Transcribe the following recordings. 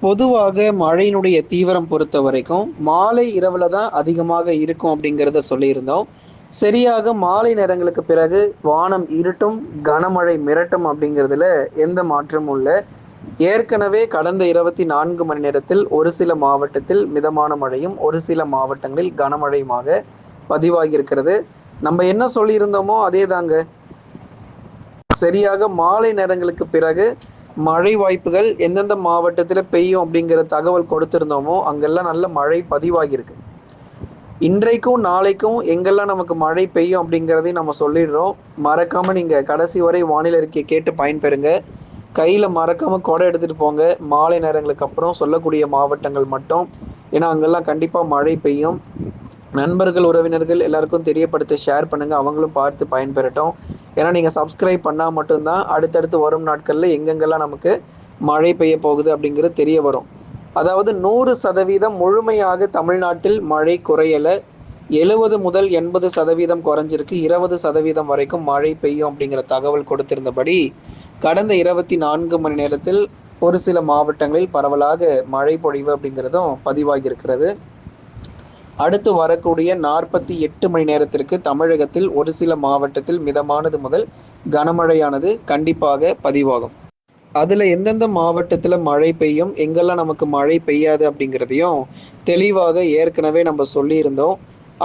பொதுவாக மழையினுடைய தீவிரம் பொறுத்த வரைக்கும் மாலை இரவுல தான் அதிகமாக இருக்கும் அப்படிங்கிறத சொல்லியிருந்தோம். சரியாக மாலை நேரங்களுக்கு பிறகு வானம் இருட்டும், கனமழை மிரட்டும் அப்படிங்கிறதுல எந்த மாற்றமும் இல்ல. ஏற்கனவே கடந்த 24 மணி நேரத்தில் ஒரு சில மாவட்டத்தில் மிதமான மழையும், ஒரு சில மாவட்டங்களில் கனமழையுமாக பதிவாகி இருக்கிறது. நம்ம என்ன சொல்லியிருந்தோமோ அதேதாங்க. சரியாக மாலை நேரங்களுக்கு பிறகு மழை வாய்ப்புகள் எந்தெந்த மாவட்டத்துல பெய்யும் அப்படிங்கிற தகவல் கொடுத்திருந்தோமோ அங்கெல்லாம் நல்ல மழை பதிவாகியிருக்கு. இன்றைக்கும் நாளைக்கும் எங்கெல்லாம் நமக்கு மழை பெய்யும் அப்படிங்கிறதையும் நம்ம சொல்லிடுறோம். மறக்காம நீங்க கடைசி வரை வானிலை அறிக்கையை கேட்டு பயன்பெறுங்க. கையில மறக்காம கொடை எடுத்துட்டு போங்க. மாலை நேரங்களுக்கு அப்புறம் சொல்லக்கூடிய மாவட்டங்கள் மட்டும். ஏன்னா அங்கெல்லாம் கண்டிப்பா மழை பெய்யும். நண்பர்கள், உறவினர்கள் எல்லாருக்கும் தெரியப்படுத்த ஷேர் பண்ணுங்க. அவங்களும் பார்த்து பயன்பெறட்டும். ஏன்னா நீங்க சப்ஸ்கிரைப் பண்ணா மட்டும்தான் அடுத்தடுத்து வரும் நாட்கள்ல எங்கெங்கெல்லாம் நமக்கு மழை பெய்ய போகுது அப்படிங்கிறது தெரிய வரும். அதாவது 100% முழுமையாக தமிழ்நாட்டில் மழை குறையல. 70 முதல் 80% குறைஞ்சிருக்கு. 20% வரைக்கும் மழை பெய்யும் அப்படிங்கிற தகவல் கொடுத்திருந்தபடி கடந்த 24 மணி நேரத்தில் ஒரு சில மாவட்டங்களில் பரவலாக மழை பொழிவு அப்படிங்கிறதும் பதிவாகி இருக்கிறது. அடுத்து வரக்கூடிய 48 மணி நேரத்திற்கு தமிழகத்தில் ஒரு சில மாவட்டத்தில் மிதமானது முதல் கனமழையானது கண்டிப்பாக பதிவாகும். அதுல எந்தெந்த மாவட்டத்துல மழை பெய்யும், எங்கெல்லாம் நமக்கு மழை பெய்யாது அப்படிங்கிறதையும் தெளிவாக ஏற்கனவே நம்ம சொல்லியிருந்தோம்.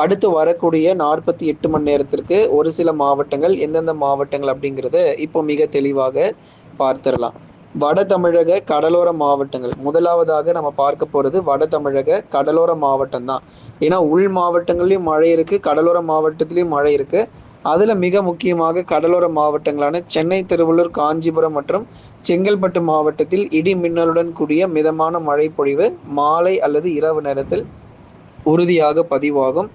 அடுத்து வரக்கூடிய 48 மணி நேரத்திற்கு ஒரு சில மாவட்டங்கள் எந்தெந்த மாவட்டங்கள் அப்படிங்கிறத இப்போ மிக தெளிவாக பார்த்துடலாம். வட தமிழக கடலோர மாவட்டங்கள் முதலாவதாக நம்ம பார்க்க போறது வட தமிழக கடலோர மாவட்டம் தான். ஏன்னா உள் மாவட்டங்கள்லயும் மழை இருக்கு, கடலோர மாவட்டத்திலயும் மழை இருக்கு. அதுல மிக முக்கியமாக கடலோர மாவட்டங்களான சென்னை, திருவள்ளூர், காஞ்சிபுரம் மற்றும் செங்கல்பட்டு மாவட்டத்தில் இடி மின்னலுடன் கூடிய மிதமான மழை பொழிவு மாலை அல்லது இரவு நேரத்தில் உறுதியாக பதிவாகும்.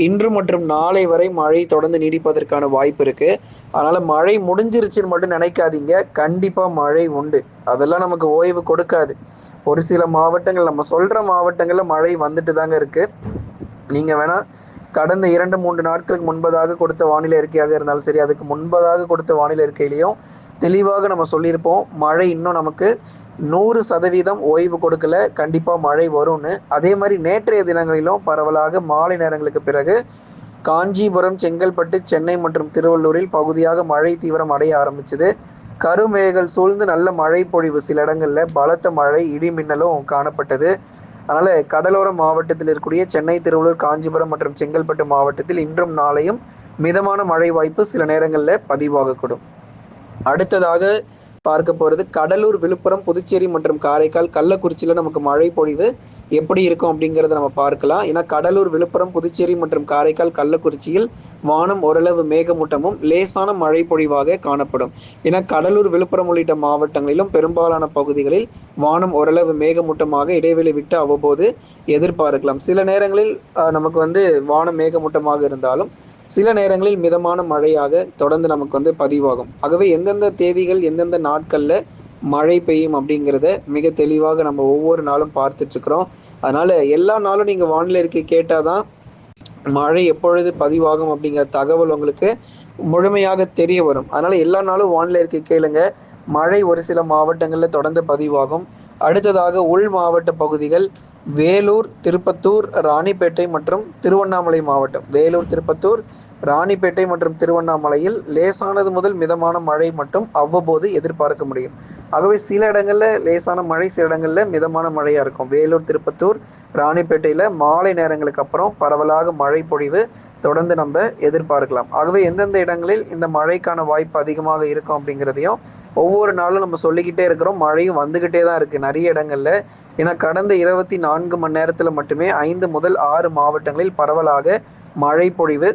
இன்று மற்றும் நாளை வரை மழை தொடர்ந்து நீடிப்பதற்கான வாய்ப்பு இருக்கு. அதனால மழை முடிஞ்சிருச்சுன்னு மட்டும் நினைக்காதீங்க. கண்டிப்பா மழை உண்டு. அதெல்லாம் நமக்கு ஓய்வு கொடுக்காது. ஒரு சில மாவட்டங்கள், நம்ம சொல்ற மாவட்டங்கள்ல மழை வந்துட்டு தாங்க இருக்கு. நீங்க வேணா கடந்த 2-3 நாட்களுக்கு முன்பதாக கொடுத்த வானிலை அறிக்கையாக இருந்தாலும் சரி, அதுக்கு முன்பதாக கொடுத்த வானிலை அறிக்கையிலையும் தெளிவாக நம்ம சொல்லியிருப்போம், மழை இன்னும் நமக்கு 100% ஓய்வு கொடுக்கல, கண்டிப்பா மழை வரும்னு. அதே மாதிரி நேற்றைய தினங்களிலும் பரவலாக மாலை நேரங்களுக்கு பிறகு காஞ்சிபுரம், செங்கல்பட்டு, சென்னை மற்றும் திருவள்ளூரில் பகுதியாக மழை தீவிரம் அடைய ஆரம்பிச்சது. கருமேகங்கள் சூழ்ந்து நல்ல மழை பொழிவு, சில இடங்கள்ல பலத்த மழை இடி மின்னலும் காணப்பட்டது. அதனால கடலோர மாவட்டத்தில் இருக்கக்கூடிய சென்னை, திருவள்ளூர், காஞ்சிபுரம் மற்றும் செங்கல்பட்டு மாவட்டத்தில் இன்றும் நாளையும் மிதமான மழை வாய்ப்பு சில நேரங்களில் பதிவாகக்கூடும். அடுத்ததாக பார்க்க போறது கடலூர், விழுப்புரம், புதுச்சேரி மற்றும் காரைக்கால், கள்ளக்குறிச்சியில நமக்கு மழை பொழிவு எப்படி இருக்கும் அப்படிங்கிறத நம்ம பார்க்கலாம். ஏன்னா கடலூர், விழுப்புரம், புதுச்சேரி மற்றும் காரைக்கால், கள்ளக்குறிச்சியில் வானம் ஓரளவு மேகமூட்டமும் லேசான மழை பொழிவாக காணப்படும். ஏன்னா கடலூர், விழுப்புரம் உள்ளிட்ட மாவட்டங்களிலும் பெரும்பாலான பகுதிகளில் வானம் ஓரளவு மேகமூட்டமாக இடைவெளி விட்டு அவ்வப்போது எதிர்பார்க்கலாம். சில நேரங்களில் நமக்கு வானம் மேகமூட்டமாக இருந்தாலும் சில நேரங்களில் மிதமான மழையாக தொடர்ந்து நமக்கு பதிவாகும். ஆகவே எந்தெந்த தேதிகள் எந்தெந்த நாட்கள்ல மழை பெய்யும் அப்படிங்கிறத மிக தெளிவாக நம்ம ஒவ்வொரு நாளும் பார்த்துட்டு இருக்கிறோம். அதனால எல்லா நாளும் நீங்க வானிலை அறிக்கை கேட்டாதான் மழை எப்பொழுது பதிவாகும் அப்படிங்கிற தகவல் உங்களுக்கு முழுமையாக தெரிய வரும். அதனால எல்லா நாளும் வானிலை அறிக்கை கேளுங்க. மழை ஒரு சில மாவட்டங்களில் தொடர்ந்து பதிவாகும். அடுத்ததாக உள் மாவட்ட பகுதிகள் வேலூர், திருப்பத்தூர், ராணிப்பேட்டை மற்றும் திருவண்ணாமலை மாவட்டம். வேலூர், திருப்பத்தூர், ராணிப்பேட்டை மற்றும் திருவண்ணாமலையில் லேசானது முதல் மிதமான மழை மட்டும் அவ்வப்போது எதிர்பார்க்க முடியும். ஆகவே சில இடங்கள்ல லேசான மழை, சில இடங்கள்ல மிதமான மழையா இருக்கும். வேலூர், திருப்பத்தூர், ராணிப்பேட்டையில மாலை நேரங்களுக்கு அப்புறம் பரவலாக மழை பொழிவு தொடர்ந்து நம்ம எதிர்பார்க்கலாம். ஆகவே எந்தெந்த இடங்களில் இந்த மழைக்கான வாய்ப்பு அதிகமாக இருக்கும் அப்படிங்கிறதையும் ஒவ்வொரு நாளும் நம்ம சொல்லிக்கிட்டே இருக்கிறோம். மழையும் வந்துகிட்டே தான் இருக்கு நிறைய இடங்கள்ல. ஏன்னா கடந்த 24 மணி நேரத்துல மட்டுமே 5 முதல் 6 மாவட்டங்களில் பரவலாக மழை பொழிவு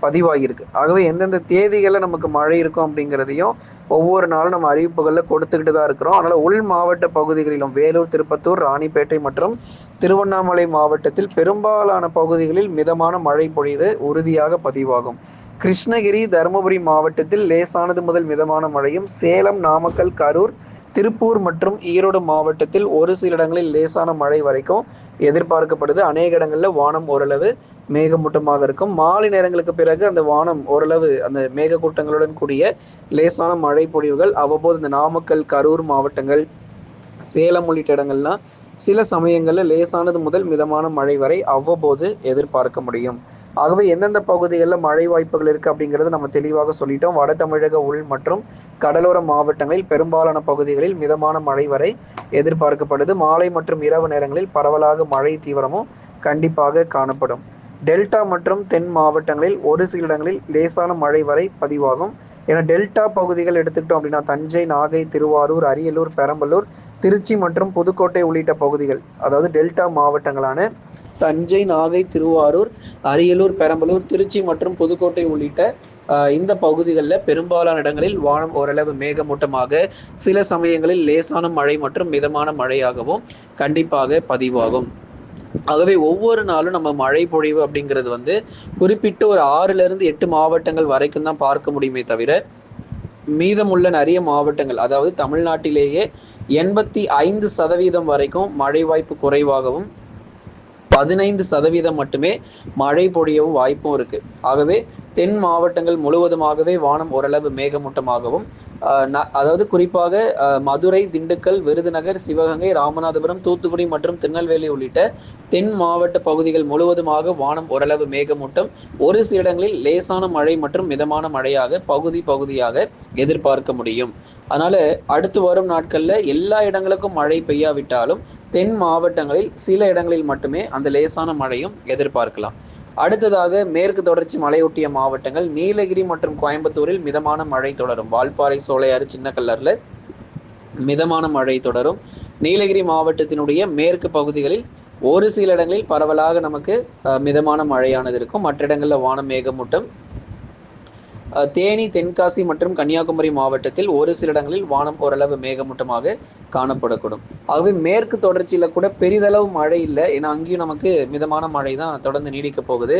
பதிவாகியிருக்கு. ஆகவே எந்தெந்த தேதிகளில் நமக்கு மழை இருக்கும் அப்படிங்கிறதையும் ஒவ்வொரு நாளும் நம்ம அறிவிப்புகளில் கொடுத்துக்கிட்டு தான் இருக்கிறோம். அதனால உள் மாவட்ட பகுதிகளிலும் வேலூர், திருப்பத்தூர், ராணிப்பேட்டை மற்றும் திருவண்ணாமலை மாவட்டத்தில் பெரும்பாலான பகுதிகளில் மிதமான மழை பொழிவு உறுதியாக பதிவாகும். கிருஷ்ணகிரி, தருமபுரி மாவட்டத்தில் லேசானது முதல் மிதமான மழையும், சேலம், நாமக்கல், கரூர், திருப்பூர் மற்றும் ஈரோடு மாவட்டத்தில் ஒரு சில இடங்களில் லேசான மழை வரைக்கும் எதிர்பார்க்கப்படுது. அநேக இடங்களில் வானம் ஓரளவு மேகமூட்டமாக இருக்கும். மாலை நேரங்களுக்கு பிறகு அந்த வானம் ஓரளவு அந்த மேகக்கூட்டங்களுடன் கூடிய லேசான மழை பொழிவுகள் அவ்வப்போது இந்த நாமக்கல், கரூர் மாவட்டங்கள், சேலம் உள்ளிட்ட இடங்கள்லாம் சில சமயங்களில் லேசானது முதல் மிதமான மழை வரை அவ்வப்போது எதிர்பார்க்க முடியும். ஆகவே எந்தெந்த பகுதிகளில் மழை வாய்ப்புகள் இருக்குது அப்படிங்கிறது நம்ம தெளிவாக சொல்லிட்டோம். வட தமிழக உள் மற்றும் கடலோர மாவட்டங்களில் பெரும்பாலான பகுதிகளில் மிதமான மழை வரை எதிர்பார்க்கப்படுது. மாலை மற்றும் இரவு நேரங்களில் பரவலாக மழை தீவிரமும் கண்டிப்பாக காணப்படும். டெல்டா மற்றும் தென் மாவட்டங்களில் ஒரு சில இடங்களில் லேசான மழை வரை பதிவாகும். ஏன்னா டெல்டா பகுதிகள் எடுத்துக்கிட்டோம் அப்படின்னா தஞ்சை, நாகை, திருவாரூர், அரியலூர், பெரம்பலூர், திருச்சி மற்றும் புதுக்கோட்டை உள்ளிட்ட பகுதிகள், அதாவது டெல்டா மாவட்டங்களான தஞ்சை, நாகை, திருவாரூர், அரியலூர், பெரம்பலூர், திருச்சி மற்றும் புதுக்கோட்டை உள்ளிட்ட இந்த பகுதிகளில் பெரும்பாலான இடங்களில் வானம் ஓரளவு மேகமூட்டமாக, சில சமயங்களில் லேசான மழை மற்றும் மிதமான மழையாகவும் கண்டிப்பாக பதிவாகும். ஆகவே ஒவ்வொரு நாளும் நம்ம மழை பொழிவு அப்படிங்கிறது குறிப்பிட்டு ஒரு 6லிருந்து 8 மாவட்டங்கள் வரைக்கும் தான் பார்க்க முடியுமே தவிர, மீதமுள்ள நிறைய மாவட்டங்கள், அதாவது தமிழ்நாட்டிலேயே 85% வரைக்கும் மழை வாய்ப்பு குறைவாகவும் 15% மட்டுமே மழை பொழியவும் வாய்ப்பும் இருக்கு. ஆகவே தென் மாவட்டங்கள் முழுவதுமாகவே வானம் ஓரளவு மேகமூட்டமாகவும், அதாவது குறிப்பாக மதுரை, திண்டுக்கல், விருதுநகர், சிவகங்கை, ராமநாதபுரம், தூத்துக்குடி மற்றும் திருநெல்வேலி உள்ளிட்ட தென் மாவட்ட பகுதிகள் முழுவதுமாக வானம் ஓரளவு மேகமூட்டம், ஒரு சில இடங்களில் லேசான மழை மற்றும் மிதமான மழையாக பகுதியாக எதிர்பார்க்க முடியும். அதனால அடுத்து வரும் நாட்கள்ல எல்லா இடங்களுக்கும் மழை பெய்யாவிட்டாலும் தென் மாவட்டங்களில் சில இடங்களில் மட்டுமே அந்த லேசான மழையும் எதிர்பார்க்கலாம். அடுத்ததாக மேற்கு தொடர்ச்சி மலையொட்டிய மாவட்டங்கள் நீலகிரி மற்றும் கோயம்புத்தூரில் மிதமான மழை தொடரும். வால்பாறை, சோலையாறு, சின்னக்கல்லர்ல மிதமான மழை தொடரும். நீலகிரி மாவட்டத்தினுடைய மேற்கு பகுதிகளில் ஒரு சில இடங்களில் பரவலாக நமக்கு மிதமான மழையானது இருக்கும். மற்ற இடங்களில் வானம் மேகமூட்டம். தேனி, தென்காசி மற்றும் கன்னியாகுமரி மாவட்டத்தில் ஒரு சில இடங்களில் வானம் ஓரளவு மேகமூட்டமாக காணப்படக்கூடும். ஆகவே மேற்கு தொடர்ச்சியில கூட பெரிதளவு மழை இல்லை, ஏன்னா அங்கேயும் நமக்கு மிதமான மழை தான் தொடர்ந்து நீடிக்க போகுது.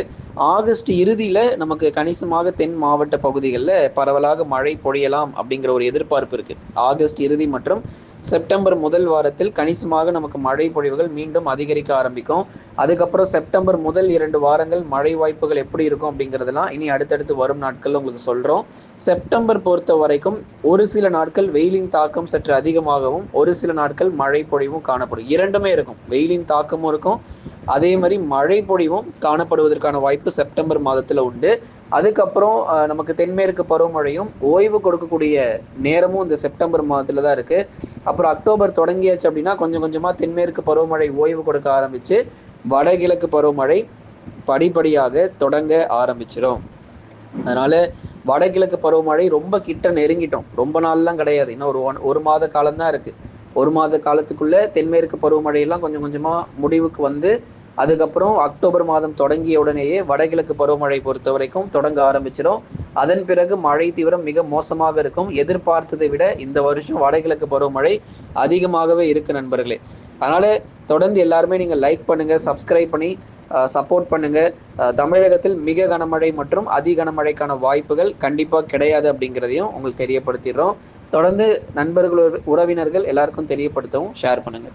ஆகஸ்ட் இறுதியில நமக்கு கணிசமாக தென் மாவட்ட பகுதிகளில் பரவலாக மழை பொழியலாம் அப்படிங்கிற ஒரு எதிர்பார்ப்பு இருக்கு. ஆகஸ்ட் இறுதி மற்றும் செப்டம்பர் முதல் வாரத்தில் கணிசமாக நமக்கு மழை பொழிவுகள் மீண்டும் அதிகரிக்க ஆரம்பிக்கும். அதுக்கப்புறம் செப்டம்பர் முதல் 2 வாரங்கள் மழை வாய்ப்புகள் எப்படி இருக்கும் அப்படிங்கிறதுலாம் இனி அடுத்தடுத்து வரும் நாட்கள் உங்களுக்கு சொல்றோம். செப்டம்பர் பொறுத்த வரைக்கும் ஒரு சில நாட்கள் வெயிலின் தாக்கம் சற்று அதிகமாகவும் ஒரு சில நாட்கள் மழை பொழிவும் காணப்படும். இரண்டுமே இருக்கும், வெயிலின் தாக்கமும் இருக்கும், அதே மாதிரி மழை பொழிவும் காணப்படுவதற்கான வாய்ப்பு செப்டம்பர் மாதத்துல உண்டு. அதுக்கப்புறம் நமக்கு தென்மேற்கு பருவமழையும் ஓய்வு கொடுக்கக்கூடிய நேரமும் இந்த செப்டம்பர் மாதத்துல தான் இருக்கு. அப்புறம் அக்டோபர் தொடங்கியாச்சு அப்படின்னா கொஞ்சம் கொஞ்சமா தென்மேற்கு பருவமழை ஓய்வு கொடுக்க ஆரம்பிச்சு வடகிழக்கு பருவமழை படிப்படியாக தொடங்க ஆரம்பிச்சிடும். அதனால வடகிழக்கு பருவமழை ரொம்ப கிட்ட நெருங்கிட்டோம். ரொம்ப நாள்லாம் கிடையாது, இன்னும் ஒரு மாத காலம்தான் இருக்கு. ஒரு மாத காலத்துக்குள்ள தென்மேற்கு பருவமழையெல்லாம் கொஞ்சம் கொஞ்சமா முடிவுக்கு வந்து அதுக்கப்புறம் அக்டோபர் மாதம் தொடங்கிய உடனேயே வடகிழக்கு பருவமழை பொறுத்த வரைக்கும் தொடங்க ஆரம்பிச்சிடும். அதன் பிறகு மழை தீவிரம் மிக மோசமாக இருக்கும். எதிர்பார்த்ததை விட இந்த வருஷம் வடகிழக்கு பருவமழை அதிகமாகவே இருக்கு நண்பர்களே. அதனால தொடர்ந்து எல்லாருமே நீங்க லைக் பண்ணுங்க, சப்ஸ்கிரைப் பண்ணி சப்போர்ட் பண்ணுங்க. தமிழகத்தில் மிக கனமழை மற்றும் அதி கனமழைக்கான வாய்ப்புகள் கண்டிப்பா கிடையாது அப்படிங்கிறதையும் உங்களுக்கு தெரியப்படுத்திடுறோம். தொடர்ந்து நண்பர்கள், உறவினர்கள் எல்லாருக்கும் தெரியப்படுத்தவும் ஷேர் பண்ணுங்க.